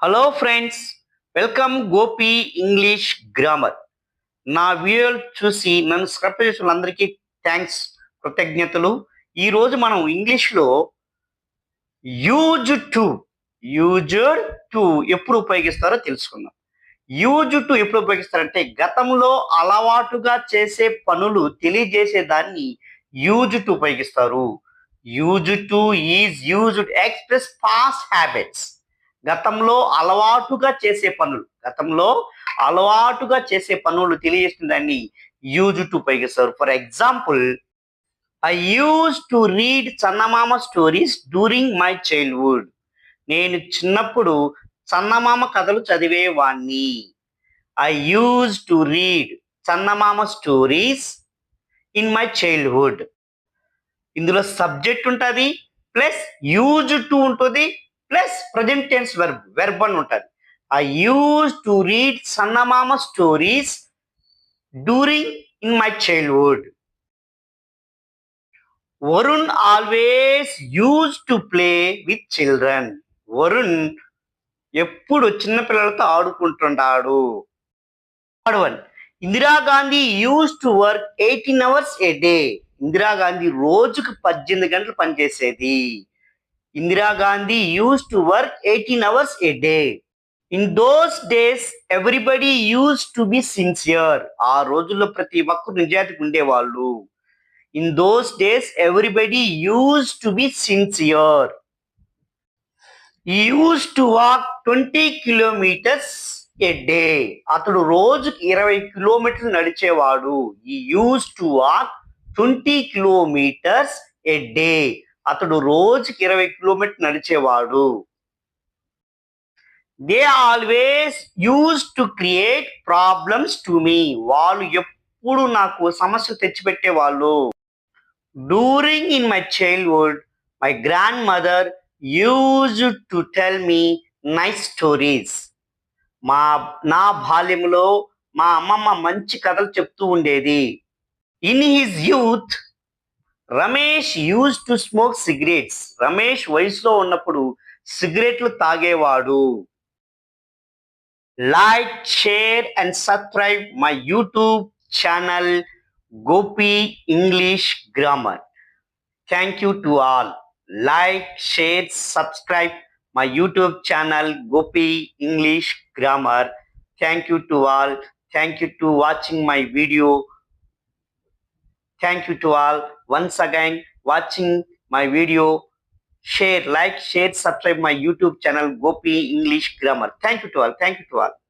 Hello friends, welcome Gopi English grammar. నా వీడియోలు చూసి నన్ను సబ్స్క్రైబ్ చేసిన వాళ్ళందరికీ థ్యాంక్స్, కృతజ్ఞతలు. ఈరోజు మనం ఇంగ్లీష్లో యూజ్ టు యూజ్డ్ టు ఎప్పుడు ఉపయోగిస్తారో తెలుసుకుందాం. యూజ్ టు ఎప్పుడు ఉపయోగిస్తారంటే గతంలో అలవాటుగా చేసే పనులు తెలియజేసే దాన్ని యూజ్ టు ఉపయోగిస్తారు. Use to is used express past habits. గతంలో అలవాటుగా చేసే పనులు తెలియజేసిన దాన్ని యూజ్ టు ఉపయోగిస్తారు. For example, I use to read Chandamama stories during my childhood. నేను చిన్నప్పుడు చందమామ కథలు చదివేవాణ్ణి. I use to read Chandamama stories in my childhood. ఇందులో సబ్జెక్ట్ ఉంటుంది, ప్లస్ యూజ్ టు ఉంటుంది, ప్లస్ ప్రజెంట్ టెన్స్ వెర్బ్ అని ఉంటుంది. I use to read Chandamama stories during in my childhood. Varun always use to play with children. Varun ఎప్పుడు చిన్నపిల్లలతో ఆడుకుంటుంటాడు. Indira Gandhi use to work 18 hours a day. Indira Gandhi రోజుకు 18 గంటలు పనిచేసేది. Indira Gandhi use to work 18 hours a day. In those days everybody use to be sincere. ఆ రోజుల్లో ప్రతి ఒక్కరు నిజాయితీగా ఉండేవాళ్ళు. In those days everybody use to be sincere. He use to walk 20 kilometers a day. అతడు రోజుకి 20 కిలోమీటర్లు నడిచేవాడు. He use to walk 20 kilometers a day. అతడు రోజుకి 20 కిలోమీటర్లు నడిచేవాడు. They always use to create problems to me. వాళ్ళు ఎప్పుడు నాకు సమస్యలు తెచ్చిపెట్టేవాళ్ళు. During in my childhood my grandmother use to tell me nice stories. నా బాల్యంలో మా అమ్మమ్మ మంచి కథలు చెప్తూ ఉండేది. In his youth Ramesh use to smoke cigarettes. Ramesh వయసులో ఉన్నప్పుడు సిగరెట్లు తాగేవాడు. Like, share and subscribe my YouTube channel Gopi English grammar. Thank you to all. Like, share, subscribe my YouTube channel Gopi English Grammar. Thank you to all. Thank you to watching my video. Thank you to all. Once again, watching my video. Share, like, share, subscribe my YouTube channel Gopi English Grammar. Thank you to all. Thank you to all.